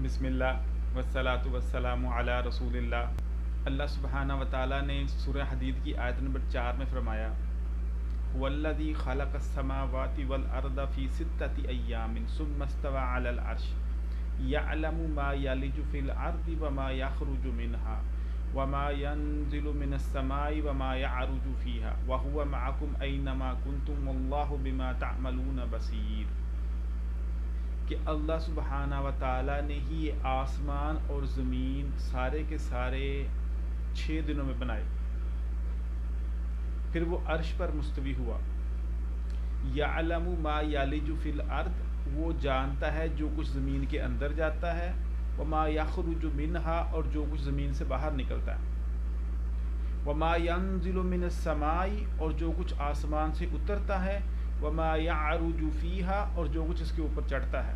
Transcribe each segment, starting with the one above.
بسم اللہ والصلاۃ والسلام علی رسول اللہ۔ اللہ سبحانہ و تعالیٰ نے سورہ حدید کی آیت نمبر 4 میں فرمایا والذی خلق السماوات والارض فی ستۃ ایام ثم استوى علی العرش یعلم ما یلج فی الارض وما یخرج منها وما ينزل من السماء وما يعرج فيها وهو معكم أينما كنتم والله بما تعملون بصير۔ کہ اللہ سبحانہ و تعالیٰ نے ہی یہ آسمان اور زمین سارے کے سارے 6 دنوں میں بنائے، پھر وہ عرش پر مستوی ہوا۔ یعلم ما یلج فی الارض، وہ جانتا ہے جو کچھ زمین کے اندر جاتا ہے، وما یخرج منہا، اور جو کچھ زمین سے باہر نکلتا ہے، وما ینزل من السماء، اور جو کچھ آسمان سے اترتا ہے، وما یعرج فیہا، اور جو کچھ اس کے اوپر چڑھتا ہے۔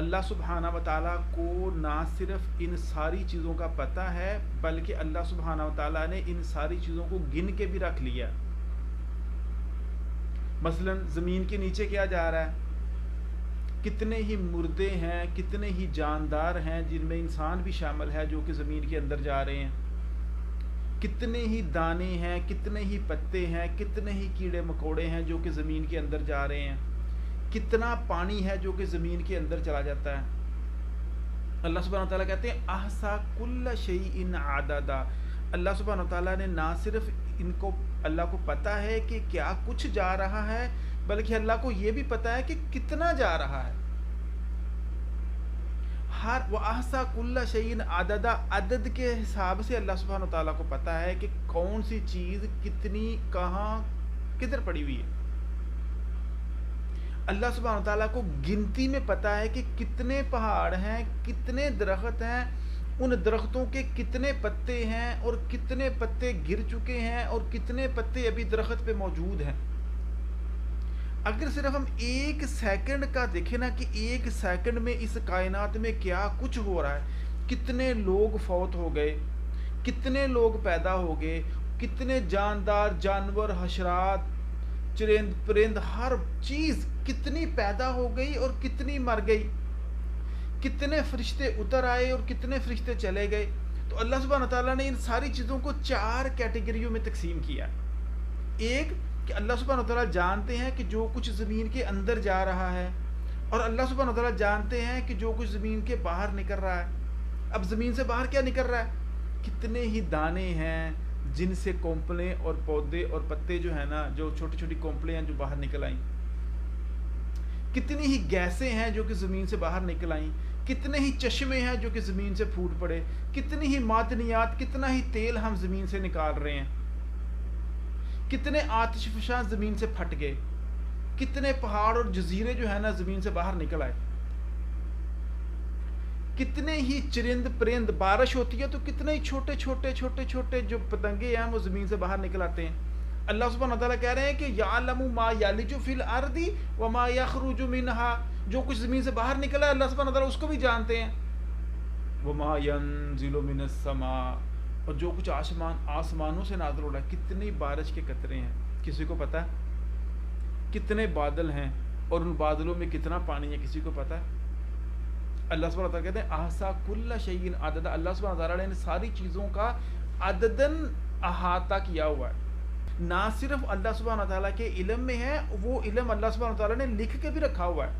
اللہ سبحانہ و تعالیٰ کو نہ صرف ان ساری چیزوں کا پتہ ہے بلکہ اللہ سبحانہ و تعالیٰ نے ان ساری چیزوں کو گن کے بھی رکھ لیا۔ مثلا زمین کے نیچے کیا جا رہا ہے، کتنے ہی مردے ہیں، کتنے ہی جاندار ہیں جن میں انسان بھی شامل ہے جو کہ زمین کے اندر جا رہے ہیں، کتنے ہی دانے ہیں، کتنے ہی پتے ہیں، کتنے ہی کیڑے مکوڑے ہیں جو کہ زمین کے اندر جا رہے ہیں، کتنا پانی ہے جو کہ زمین کے اندر چلا جاتا ہے۔ اللہ سبحانہ تعالیٰ کہتے ہیں احصا کل شیء عددا، اللہ سبحانہ تعالیٰ نے نہ صرف ان کو اللہ کو پتہ ہے کہ کیا کچھ جا رہا ہے بلکہ اللہ کو یہ بھی پتہ ہے کہ کتنا جا رہا ہے۔ ہر وَأَحْصَى كُلَّ شَيْءٍ عَدَدًا، عدد کے حساب سے اللہ سبحانہ تعالیٰ کو پتہ ہے کہ کون سی چیز کتنی کہاں کدھر پڑی ہوئی ہے۔ اللہ سبحانہ تعالیٰ کو گنتی میں پتہ ہے کہ کتنے پہاڑ ہیں، کتنے درخت ہیں، ان درختوں کے کتنے پتے ہیں اور کتنے پتے گر چکے ہیں اور کتنے پتے ابھی درخت پہ موجود ہیں۔ اگر صرف ہم 1 سیکنڈ کا دیکھیں نا کہ 1 سیکنڈ میں اس کائنات میں کیا کچھ ہو رہا ہے، کتنے لوگ فوت ہو گئے، کتنے لوگ پیدا ہو گئے، کتنے جاندار جانور، حشرات، چرند پرند، ہر چیز کتنی پیدا ہو گئی اور کتنی مر گئی، کتنے فرشتے اتر آئے اور کتنے فرشتے چلے گئے۔ تو اللہ سبحانہ تعالیٰ نے ان ساری چیزوں کو 4 کیٹیگریوں میں تقسیم کیا۔ ایک کہ اللہ سبحانہ تعالیٰ جانتے ہیں کہ جو کچھ زمین کے اندر جا رہا ہے، اور اللہ سبحانہ تعالیٰ جانتے ہیں کہ جو کچھ زمین کے باہر نکل رہا ہے۔ اب زمین سے باہر کیا نکل رہا ہے؟ کتنے ہی دانے ہیں جن سے کونپلیں اور پودے اور پتے جو ہیں نا، جو چھوٹی چھوٹی کونپلیں ہیں جو باہر نکل آئیں، کتنی ہی گیسیں ہیں جو کہ زمین سے باہر نکل آئیں، کتنے ہی چشمے ہیں جو کہ زمین سے پھوٹ پڑے، کتنی ہی معدنیات، کتنا ہی تیل ہم زمین سے نکال رہے ہیں، کتنے آتش فشاں زمین سے پھٹ گئے، کتنے پہاڑ اور جزیرے جو ہیں نا زمین سے باہر نکل آئے، کتنے ہی چرند پرند، بارش ہوتی ہے تو کتنے ہی چھوٹے چھوٹے چھوٹے چھوٹے جو پتنگے ہیں وہ زمین سے باہر نکل آتے ہیں۔ اللہ سبحانہ تعالیٰ کہہ رہے ہیں کہ یعلم ما یلج فی الارض وما یخرج منها، جو کچھ زمین سے باہر نکلا ہے اللہ سبحانہ تعالیٰ اس کو بھی جانتے ہیں۔ وما ینزل من السماء، اور جو کچھ آسمانوں سے نازل ہو رہا ہے، کتنی بارش کے قطرے ہیں، کسی کو پتہ ہے؟ کتنے بادل ہیں اور ان بادلوں میں کتنا پانی ہے، کسی کو پتہ ہے؟ اللہ سبحانہ تعالیٰ کہتے ہیں احصا کل شیء عددا، اللہ سبحانہ تعالیٰ نے ان ساری چیزوں کا عددن احاطہ کیا ہوا ہے۔ نہ صرف اللہ سبحانہ تعالیٰ کے علم میں ہے، وہ علم اللہ سبحانہ تعالیٰ نے لکھ کے بھی رکھا ہوا ہے۔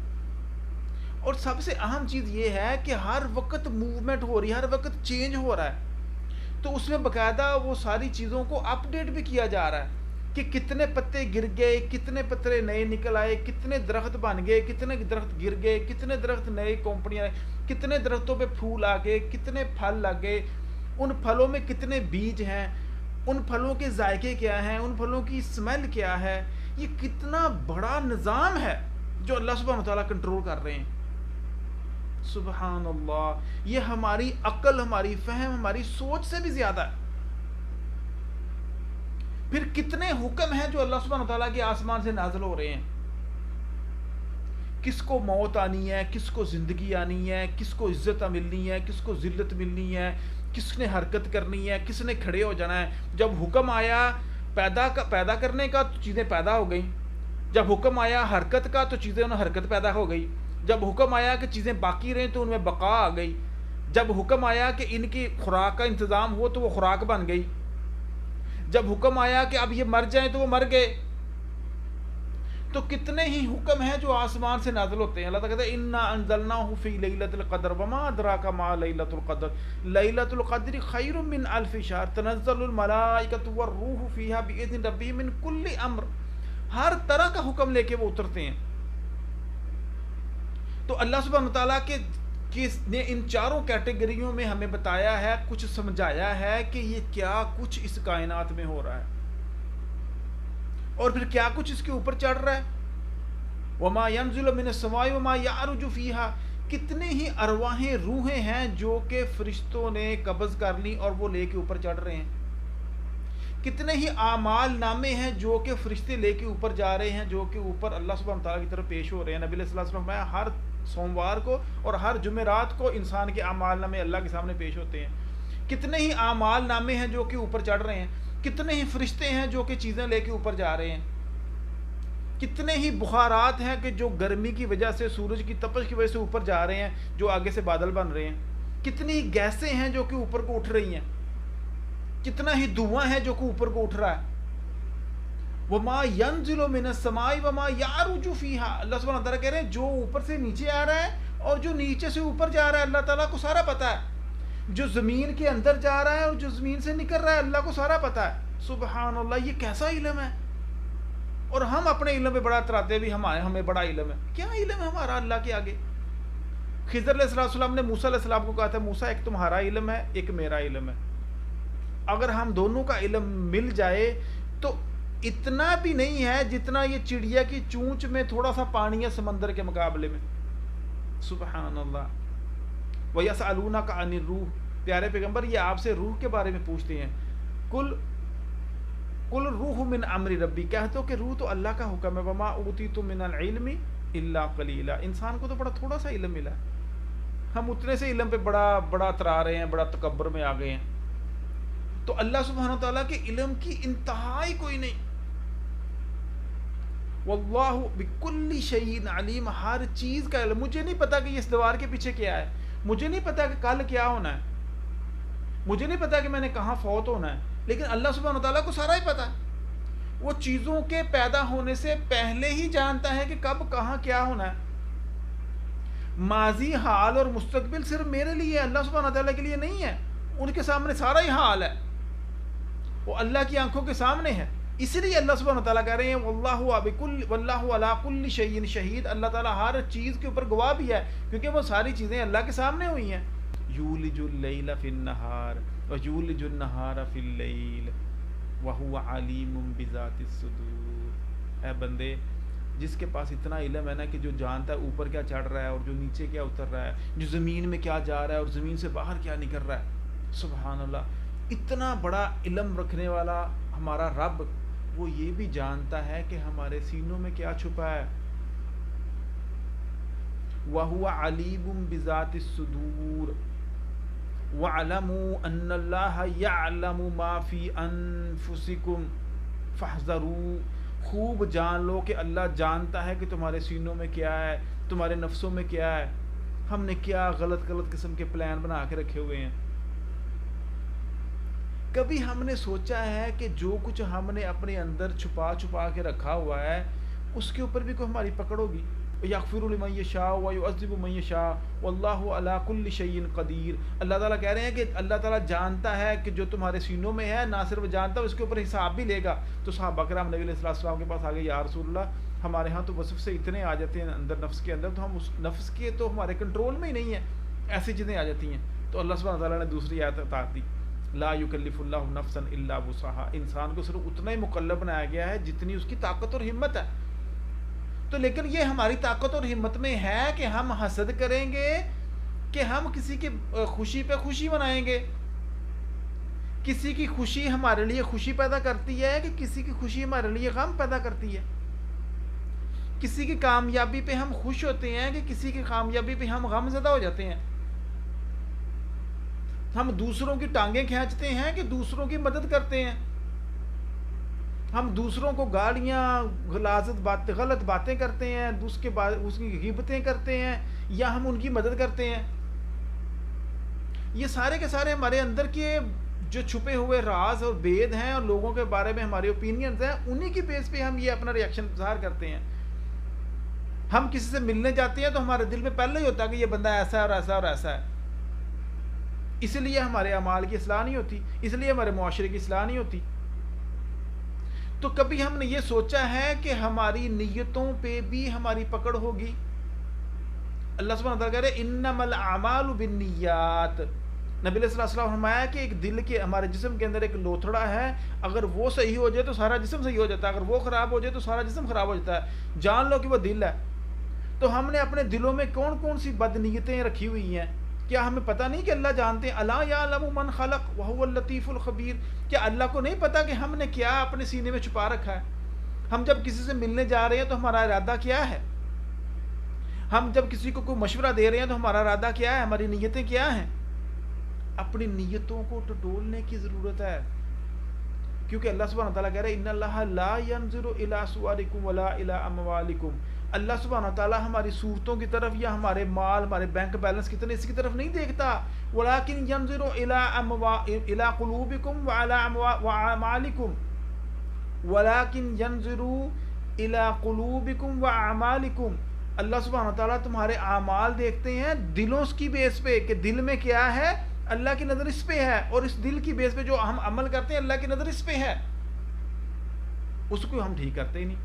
اور سب سے اہم چیز یہ ہے کہ ہر وقت موومنٹ ہو رہی ہے، ہر وقت چینج ہو رہا ہے، تو اس میں باقاعدہ وہ ساری چیزوں کو اپ ڈیٹ بھی کیا جا رہا ہے کہ کتنے پتے گر گئے، کتنے پتے نئے نکل آئے، کتنے درخت بن گئے، کتنے درخت گر گئے، کتنے درخت نئے کمپنیاں، کتنے درختوں پہ پھول آ گئے، کتنے پھل لگ گئے، ان پھلوں میں کتنے بیج ہیں، ان پھلوں کے ذائقے کیا ہیں، ان پھلوں کی اسمیل کیا ہے۔ یہ کتنا بڑا نظام ہے جو اللہ سبحانہ تعالیٰ کنٹرول کر رہے ہیں۔ سبحان اللہ، یہ ہماری عقل، ہماری فہم، ہماری سوچ سے بھی زیادہ ہے۔ پھر کتنے حکم ہیں جو اللہ سبحانہ تعالیٰ کے آسمان سے نازل ہو رہے ہیں، کس کو موت آنی ہے، کس کو زندگی آنی ہے، کس کو عزت ملنی ہے، کس کو ذلت ملنی ہے، کس نے حرکت کرنی ہے، کس نے کھڑے ہو جانا ہے۔ جب حکم آیا پیدا کرنے کا تو چیزیں پیدا ہو گئیں، جب حکم آیا حرکت کا تو چیزیں انہیں حرکت پیدا ہو گئی، جب حکم آیا کہ چیزیں باقی رہیں تو ان میں بقا آ گئی. جب حکم آیا کہ ان کی خوراک کا انتظام ہو تو وہ خوراک بن گئی. جب حکم آیا کہ اب یہ مر جائیں تو وہ مر گئے. تو کتنے ہی حکم ہیں جو آسمان سے نازل ہوتے ہیں. اللہ تعالیٰ کہتا ہے انا انزلناہ فی لیلۃ القدر وما ادراک ما لیلۃ القدر لیلۃ القدر خیر من الف شہر تنزل الملائکۃ والروح فیہا باذن ربہم من کل امر. ہر طرح کا حکم لے کے وہ اترتے ہیں. تو اللہ سبحانہ تعالیٰ کے نے ان چاروں کیٹیگریوں میں ہمیں بتایا ہے, کچھ سمجھایا ہے کہ یہ کیا کچھ اس کائنات میں ہو رہا ہے اور پھر کیا کچھ اس کے اوپر چڑھ رہا ہے. وما ينزل من السماء وما يعرج فيها. کتنے ہی ارواحیں, روحیں ہیں جو کہ فرشتوں نے قبض کر لی اور وہ لے کے اوپر چڑھ رہے ہیں. کتنے ہی اعمال نامے ہیں جو کہ فرشتے لے کے اوپر جا رہے ہیں, جو کہ اوپر اللہ سبحانہ تعالیٰ کی طرف پیش ہو رہے ہیں. نبی علیہ الصلوۃ والسلام ہر سوموار کو اور ہر جمعرات کو انسان کے اعمال نامے اللہ کے سامنے پیش ہوتے ہیں. کتنے ہی اعمال نامے ہیں جو کہ اوپر چڑھ رہے ہیں. کتنے ہی فرشتے ہیں جو کہ چیزیں لے کے اوپر جا رہے ہیں. کتنے ہی بخارات ہیں کہ جو گرمی کی وجہ سے, سورج کی تپش کی وجہ سے اوپر جا رہے ہیں, جو آگے سے بادل بن رہے ہیں. کتنی ہی گیسیں ہیں جو کہ اوپر کو اٹھ رہی ہیں. کتنا ہی دھواں ہے جو کہ اوپر کو اٹھ رہا ہے. وما ينزل من السماء وما يعرج فيها. اللہ سبحانہ تعالیٰ کہہ رہے ہیں جو اوپر سے نیچے آ رہا ہے اور جو نیچے سے اوپر جا رہا ہے اللہ تعالیٰ کو سارا پتہ ہے. جو زمین کے اندر جا رہا ہے اور جو زمین سے نکل رہا ہے اللہ کو سارا پتہ ہے. سبحان اللہ, یہ کیسا علم ہے. اور ہم اپنے علم پہ بڑا اتراتے بھی, ہمیں بڑا علم ہے. کیا علم ہے ہمارا اللہ کے آگے. خضر علیہ السلام نے موسیٰ علیہ السلام کو کہا تھا موسیٰ ایک تمہارا علم ہے ایک میرا علم ہے, اگر ہم دونوں کا علم مل جائے تو اتنا بھی نہیں ہے جتنا یہ چڑیا کی چونچ میں تھوڑا سا پانی ہے سمندر کے مقابلے میں. سبحان اللہ. وَيَسْأَلُونَكَ عَنِ الرُّوحِ. پیارے پیغمبر یہ آپ سے روح کے بارے میں پوچھتے ہیں. قُلْ الرُّوحُ مِنْ أَمْرِ رَبِّي. کہہ دو کہ روح تو اللہ کا حکم ہے. وَمَا أُوتِيتُم مِنَ الْعِلْمِ إِلَّا قَلِيلًا. انسان کو تو بڑا تھوڑا سا علم ملا ہے, ہم اتنے سے علم پہ بڑا اترا رہے ہیں, بڑا تکبر میں آ گئے ہیں. تو اللہ سبحانہ تعالیٰ کے علم کی انتہا ہی کوئی نہیں. واللہ بکل شیء علیم. ہر چیز کا علم. مجھے نہیں پتا کہ یہ اس دیوار کے پیچھے کیا ہے, مجھے نہیں پتا کہ کل کیا ہونا ہے, مجھے نہیں پتا کہ میں نے کہاں فوت ہونا ہے, لیکن اللہ سبحانہ تعالیٰ کو سارا ہی پتا ہے. وہ چیزوں کے پیدا ہونے سے پہلے ہی جانتا ہے کہ کب کہاں کیا ہونا ہے. ماضی, حال اور مستقبل صرف میرے لیے, اللہ سبحانہ تعالیٰ کے لیے نہیں ہے. ان کے سامنے سارا ہی حال ہے, وہ اللہ کی آنکھوں کے سامنے ہے. اس لیے اللہ سبحانہ تعالیٰ کہہ رہے ہیں واللہ علی کل شیء شہید. اللہ تعالیٰ ہر چیز کے اوپر گواہ بھی ہے کیونکہ وہ ساری چیزیں اللہ کے سامنے ہوئی ہیں. یولج اللیل فی النہار ویولج النہار فی اللیل وہو علیم بذات الصدور. اے بندے, جس کے پاس اتنا علم ہے نا کہ جو جانتا ہے اوپر کیا چڑھ رہا ہے اور جو نیچے کیا اتر رہا ہے, جو زمین میں کیا جا رہا ہے اور زمین سے باہر کیا نکل رہا ہے. سبحان اللہ. اتنا بڑا علم رکھنے والا ہمارا رب, وہ یہ بھی جانتا ہے کہ ہمارے سینوں میں کیا چھپا ہے. وَهُوَ عَلِيمٌ بِذَاتِ الصُّدُورِ وَاعْلَمُوا أَنَّ اللَّهَ يَعْلَمُ مَا فِي أَنفُسِكُمْ فَاحْذَرُوا. خوب جان لو کہ اللہ جانتا ہے کہ تمہارے سینوں میں کیا ہے, تمہارے نفسوں میں کیا ہے. ہم نے کیا غلط قسم کے پلان بنا کے رکھے ہوئے ہیں. کبھی ہم نے سوچا ہے کہ جو کچھ ہم نے اپنے اندر چھپا کے رکھا ہوا ہے اس کے اوپر بھی کوئی ہماری پکڑ ہوگی. یغفر لمن یشاء ویعذب من یشاء واللہ علی کل شیء قدیر. اللہ تعالیٰ کہہ رہے ہیں کہ اللہ تعالیٰ جانتا ہے کہ جو تمہارے سینوں میں ہے, نہ صرف جانتا ہے اس کے اوپر حساب بھی لے گا. تو صحابہ کرام نبی علیہ السلام کے پاس آ گئے, یا رسول اللہ ہمارے ہاں تو وصف سے اتنے آ جاتے ہیں اندر نفس کے اندر, تو ہم اس نفس کے تو ہمارے کنٹرول میں ہی نہیں ہے, ایسی چیزیں آ جاتی ہیں. تو اللہ سبحانہ تعالیٰ نے دوسری آیت اتار دی, لا یکلف اللہ نفسا الا وسعها. انسان کو صرف اتنا ہی مکلف بنایا گیا ہے جتنی اس کی طاقت اور ہمت ہے. تو لیکن یہ ہماری طاقت اور ہمت میں ہے کہ ہم حسد کریں گے, کہ ہم کسی کی خوشی پہ خوشی منائیں گے. کسی کی خوشی ہمارے لیے خوشی پیدا کرتی ہے کہ کسی کی خوشی ہمارے لیے غم پیدا کرتی ہے. کسی کی کامیابی پہ ہم خوش ہوتے ہیں کہ کسی کی کامیابی پہ ہم غم زدہ ہو جاتے ہیں. ہم دوسروں کی ٹانگیں کھینچتے ہیں کہ دوسروں کی مدد کرتے ہیں. ہم دوسروں کو گالیاں غلط باتیں کرتے ہیں، اس کی غیبتیں کرتے ہیں، یا ہم ان کی مدد کرتے ہیں. یہ سارے کے سارے ہمارے اندر کے جو چھپے ہوئے راز اور بید ہیں اور لوگوں کے بارے میں ہمارے اوپینینز ہیں، انہی کی بیس پہ ہم یہ اپنا ریئیکشن ظاہر کرتے ہیں. ہم کسی سے ملنے جاتے ہیں تو ہمارے دل میں پہلے ہی ہوتا ہے کہ یہ بندہ ایسا ہے اور ایسا اور ایسا ہے. اس لیے ہمارے اعمال کی اصلاح نہیں ہوتی، اس لیے ہمارے معاشرے کی اصلاح نہیں ہوتی. تو کبھی ہم نے یہ سوچا ہے کہ ہماری نیتوں پہ بھی ہماری پکڑ ہوگی؟ اللہ سبحانہ وتعالیٰ کہہ رہے انما الاعمال بالنیات. نبی علیہ الصلوۃ والسلام فرمایا کہ ایک دل کے، ہمارے جسم کے اندر ایک لوتھڑا ہے، اگر وہ صحیح ہو جائے تو سارا جسم صحیح ہو جاتا ہے، اگر وہ خراب ہو جائے تو سارا جسم خراب ہو جاتا ہے. جان لو کہ وہ دل ہے. تو ہم نے اپنے دلوں میں کون کون سی بد نیتیں رکھی ہوئی ہیں؟ کیا ہمیں پتہ نہیں کہ اللہ جانتے ہیں؟ الا یعلم من خلق وهو اللطیف الخبیر. کیا اللہ کو نہیں پتا کہ ہم نے کیا اپنے سینے میں چھپا رکھا ہے؟ ہم جب کسی سے ملنے جا رہے ہیں تو ہمارا ارادہ کیا ہے؟ ہم جب کسی کو کوئی مشورہ دے رہے ہیں تو ہمارا ارادہ کیا ہے؟ ہماری نیتیں کیا ہیں؟ اپنی نیتوں کو ٹٹولنے کی ضرورت ہے، کیونکہ اللہ سبحانہ تعالیٰ کہہ رہے ہیں ان اللہ لا ينظر الى صورکم ولا الى اموالکم. اللہ سبحانہ تعالیٰ ہماری صورتوں کی طرف یا ہمارے مال، ہمارے بینک بیلنس کی طرف، اس کی طرف نہیں دیکھتا. ولكن ينظر الى قلوبکم وعلى اعمالکم. ولكن ينظر الى قلوبکم واعمالکم. اللہ سبحانہ تعالیٰ تمہارے اعمال دیکھتے ہیں دلوں کی بیس پہ، کہ دل میں کیا ہے. اللہ کی نظر اس پہ ہے، اور اس دل کی بیس پہ جو ہم عمل کرتے ہیں اللہ کی نظر اس پہ ہے. اس کو ہم ٹھیک کرتے ہی نہیں.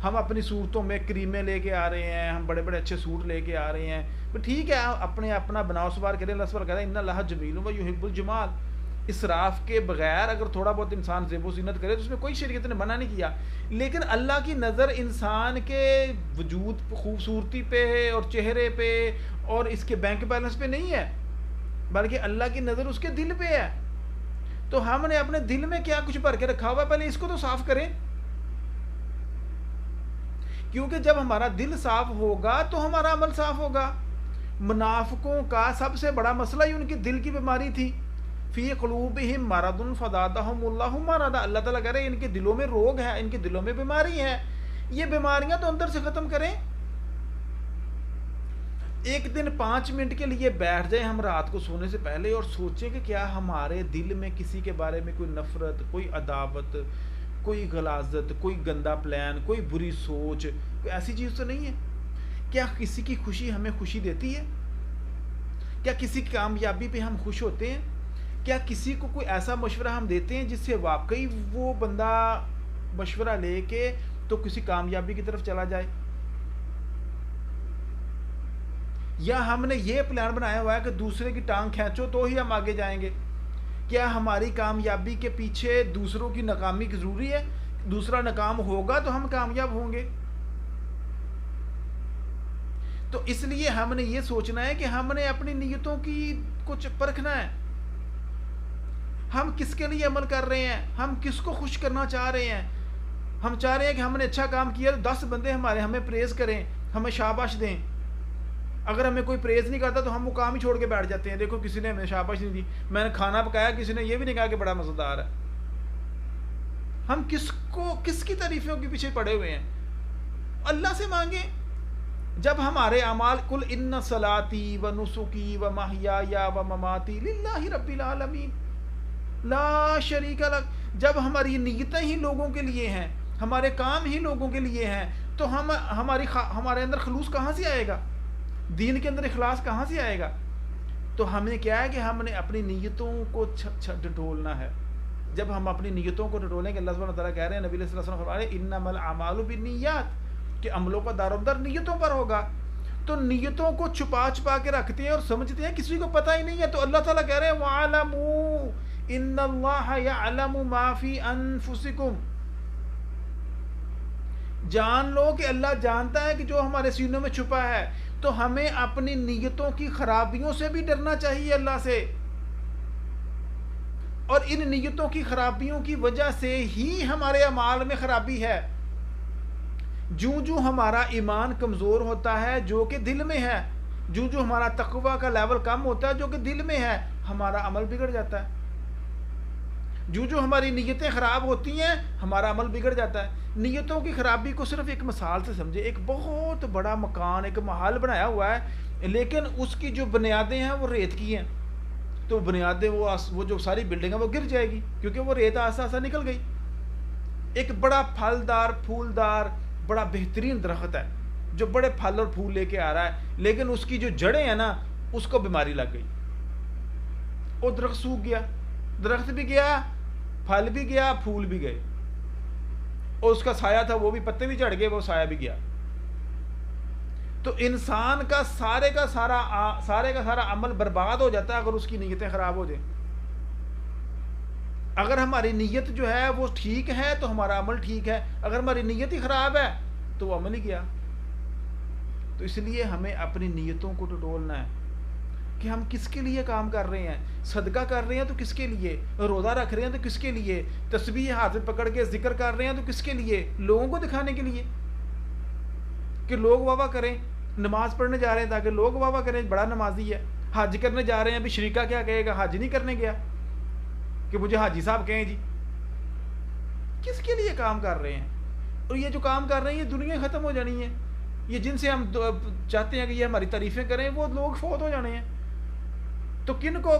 ہم اپنی صورتوں میں کریمیں لے کے آ رہے ہیں، ہم بڑے بڑے اچھے سوٹ لے کے آ رہے ہیں. ٹھیک ہے، اپنے اپنا بناؤ سوار کریں. اللہ سبحانہ کہہ رہا ہے ان اللہ جمیل و یحب الجمال. اسراف کے بغیر اگر تھوڑا بہت انسان زیب و زینت کرے تو اس میں کوئی شریعت نے منع نہیں کیا. لیکن اللہ کی نظر انسان کے وجود خوبصورتی پہ اور چہرے پہ اور اس کے بینک بیلنس پہ نہیں ہے، بلکہ اللہ کی نظر اس کے دل پہ ہے. تو ہم نے اپنے دل میں کیا کچھ بھر کے رکھا ہوا ہے، پہلے اس کو تو صاف کریں. کیونکہ جب ہمارا دل صاف ہوگا تو ہمارا عمل صاف ہوگا. منافقوں کا سب سے بڑا مسئلہ ہی ان کی دل کی بیماری تھی. فی قلوبہم مرض فزادہم اللہ مرضا. اللہ تعالیٰ کہہ رہے ہیں ان کے دلوں میں روگ ہے، ان کے دلوں میں بیماری ہے. یہ بیماریاں تو اندر سے ختم کریں. ایک دن 5 منٹ کے لیے بیٹھ جائیں ہم رات کو سونے سے پہلے اور سوچیں کہ کیا ہمارے دل میں کسی کے بارے میں کوئی نفرت، کوئی عداوت، کوئی غلاظت، کوئی گندا پلان، کوئی بری سوچ، کوئی ایسی چیز تو نہیں ہے. کیا کسی کی خوشی ہمیں خوشی دیتی ہے؟ کیا کسی کی کامیابی پہ ہم خوش ہوتے ہیں؟ کیا کسی کو کوئی ایسا مشورہ ہم دیتے ہیں جس سے واقعی وہ بندہ مشورہ لے کے تو کسی کامیابی کی طرف چلا جائے؟ یا ہم نے یہ پلان بنایا ہوا ہے کہ دوسرے کی ٹانگ کھینچو تو ہی ہم آگے جائیں گے؟ کیا ہماری کامیابی کے پیچھے دوسروں کی ناکامی کی ضروری ہے؟ دوسرا ناکام ہوگا تو ہم کامیاب ہوں گے. تو اس لیے ہم نے یہ سوچنا ہے کہ ہم نے اپنی نیتوں کی کچھ پرکھنا ہے. ہم کس کے لیے عمل کر رہے ہیں؟ ہم کس کو خوش کرنا چاہ رہے ہیں؟ ہم چاہ رہے ہیں کہ ہم نے اچھا کام کیا تو 10 بندے ہمیں پریز کریں، ہمیں شاباش دیں. اگر ہمیں کوئی پریز نہیں کرتا تو ہم وہ کام ہی چھوڑ کے بیٹھ جاتے ہیں. دیکھو کسی نے ہمیں شاباش نہیں دی، میں نے کھانا پکایا کسی نے یہ بھی نہیں کہا کہ بڑا مزیدار ہے. ہم کس کی تعریفوں کے پیچھے پڑے ہوئے ہیں؟ اللہ سے مانگیں. جب ہمارے اعمال کل ان صلاتی و نسکی و محیای و مماتی للہ رب العالمین لا شریک لہ. جب ہماری نیتیں ہی لوگوں کے لیے ہیں، ہمارے کام ہی لوگوں کے لیے ہیں، تو ہمارے اندر خلوص کہاں سے آئے گا؟ دین کے اندر اخلاص کہاں سے آئے گا؟ تو ہمیں کیا ہے کہ ہم نے اپنی نیتوں کو ٹٹولنا ہے. جب ہم اپنی نیتوں کو ٹٹولیں گے، اللہ سبحانہ تعالیٰ کہہ رہے ہیں، نبی علیہ الصلوۃ والسلام فرما رہے ہیں انما الاعمال بالنیات، کہ عملوں کا دار و مدار نیتوں پر ہوگا. تو نیتوں کو چھپا کے رکھتے ہیں اور سمجھتے ہیں کسی کو پتہ ہی نہیں ہے. تو اللہ تعالیٰ کہہ رہے ہیں وَعَلَمُوا إِنَّ اللَّهَ يَعْلَمُ مَا فِي أَنفُسِكُمْ. جان لو کہ اللہ جانتا ہے کہ جو ہمارے سینوں میں چھپا ہے. تو ہمیں اپنی نیتوں کی خرابیوں سے بھی ڈرنا چاہیے اللہ سے. اور ان نیتوں کی خرابیوں کی وجہ سے ہی ہمارے اعمال میں خرابی ہے. جو ہمارا ایمان کمزور ہوتا ہے جو کہ دل میں ہے، جو ہمارا تقوی کا لیول کم ہوتا ہے جو کہ دل میں ہے، ہمارا عمل بگڑ جاتا ہے. جو ہماری نیتیں خراب ہوتی ہیں ہمارا عمل بگڑ جاتا ہے. نیتوں کی خرابی کو صرف ایک مثال سے سمجھے. ایک بہت بڑا مکان، ایک محل بنایا ہوا ہے، لیکن اس کی جو بنیادیں ہیں وہ ریت کی ہیں، تو بنیادیں وہ جو ساری بلڈنگ ہے وہ گر جائے گی، کیونکہ وہ ریت آہستہ آہستہ نکل گئی. ایک بڑا پھلدار پھولدار بڑا بہترین درخت ہے جو بڑے پھل اور پھول لے کے آ رہا ہے، لیکن اس کی جو جڑیں ہیں نا اس کو بیماری لگ گئی، وہ درخت سوکھ گیا. درخت بھی گیا، پھل بھی گیا، پھول بھی گئے، اور اس کا سایہ تھا وہ بھی، پتے بھی چڑھ گئے، وہ سایہ بھی گیا. تو انسان کا سارے کا سارا عمل برباد ہو جاتا ہے اگر اس کی نیتیں خراب ہو جائیں. اگر ہماری نیت جو ہے وہ ٹھیک ہے تو ہمارا عمل ٹھیک ہے، اگر ہماری نیت ہی خراب ہے تو وہ عمل ہی گیا. تو اس لیے ہمیں اپنی نیتوں کو ٹٹولنا ہے کہ ہم کس کے لیے کام کر رہے ہیں. صدقہ کر رہے ہیں تو کس کے لیے، روزہ رکھ رہے ہیں تو کس کے لیے، تسبیح ہاتھ میں پکڑ کے ذکر کر رہے ہیں تو کس کے لیے، لوگوں کو دکھانے کے لیے کہ لوگ واہ واہ کریں. نماز پڑھنے جا رہے ہیں تاکہ لوگ واہ واہ کریں بڑا نمازی ہے. حج کرنے جا رہے ہیں، ابھی شریکہ کیا کہے گا، حج نہیں کرنے گیا کہ مجھے حاجی صاحب کہیں جی. کس کے لیے کام کر رہے ہیں؟ اور یہ جو کام کر رہے ہیں یہ دنیا ختم ہو جانی ہے. یہ جن سے ہم چاہتے ہیں کہ یہ ہماری تعریفیں کریں وہ لوگ فوت ہو جانے ہیں. تو کن کو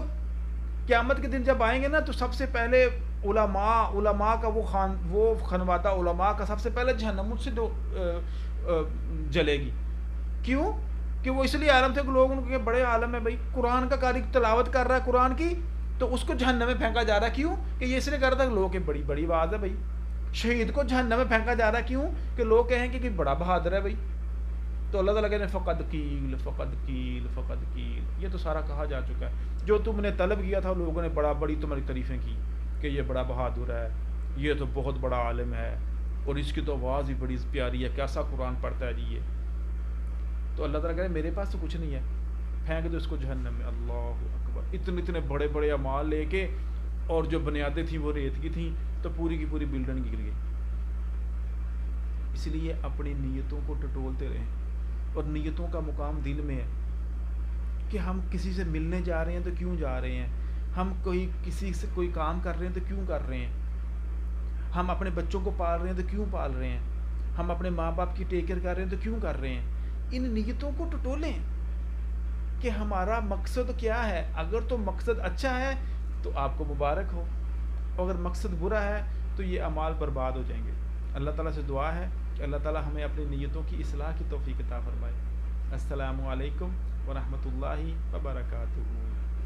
قیامت کے دن جب آئیں گے نا تو سب سے پہلے علماء کا وہ خانوادہ علماء کا سب سے پہلے جہنم سے جلے گی. کیوں؟ کہ وہ اس لیے عالم تھے کہ لوگ ان کے بڑے عالم ہیں بھائی، قرآن کا قاری تلاوت کر رہا ہے قرآن کی تو اس کو جہنم میں پھینکا جا رہا ہے. کیوں؟ کہ یہ اس لیے کر رہا تھا کہ لوگ کہ بڑی بڑی بات ہے بھائی. شہید کو جہنم میں پھینکا جا رہا ہے کیوں؟ کہ لوگ کہیں کہ بڑا بہادر ہے بھائی. تو اللہ تعالیٰ کہتے ہیں فقد کیل فقد کیل فقد کیل، یہ تو سارا کہا جا چکا ہے. جو تم نے طلب کیا تھا لوگوں نے بڑی تمہاری تعریفیں کی کہ یہ بڑا بہادر ہے، یہ تو بہت بڑا عالم ہے، اور اس کی تو آواز بھی بڑی پیاری ہے، کیسا قرآن پڑھتا ہے جی یہ. تو اللہ تعالیٰ کہتے ہیں میرے پاس تو کچھ نہیں ہے، پھینک دو اس کو جہنم میں. اللہ اکبر. اتنے بڑے بڑے اعمال لے کے، اور جو بنیادیں تھیں وہ ریت کی تھیں، تو پوری کی پوری بلڈنگ گر گئی. اس لیے اپنی نیتوں کو ٹٹولتے رہیں. اور نیتوں کا مقام دل میں ہے کہ ہم کسی سے ملنے جا رہے ہیں تو کیوں جا رہے ہیں، ہم کسی سے کوئی کام کر رہے ہیں تو کیوں کر رہے ہیں، ہم اپنے بچوں کو پال رہے ہیں تو کیوں پال رہے ہیں، ہم اپنے ماں باپ کی ٹیک کیئر کر رہے ہیں تو کیوں کر رہے ہیں. ان نیتوں کو ٹٹولیں کہ ہمارا مقصد کیا ہے. اگر تو مقصد اچھا ہے تو آپ کو مبارک ہو، اگر مقصد برا ہے تو یہ اعمال برباد ہو جائیں گے. اللہ تعالیٰ سے دعا ہے کہ اللہ تعالیٰ ہمیں اپنی نیتوں کی اصلاح کی توفیق عطا فرمائے. السلام علیکم ورحمۃ اللہ وبرکاتہ.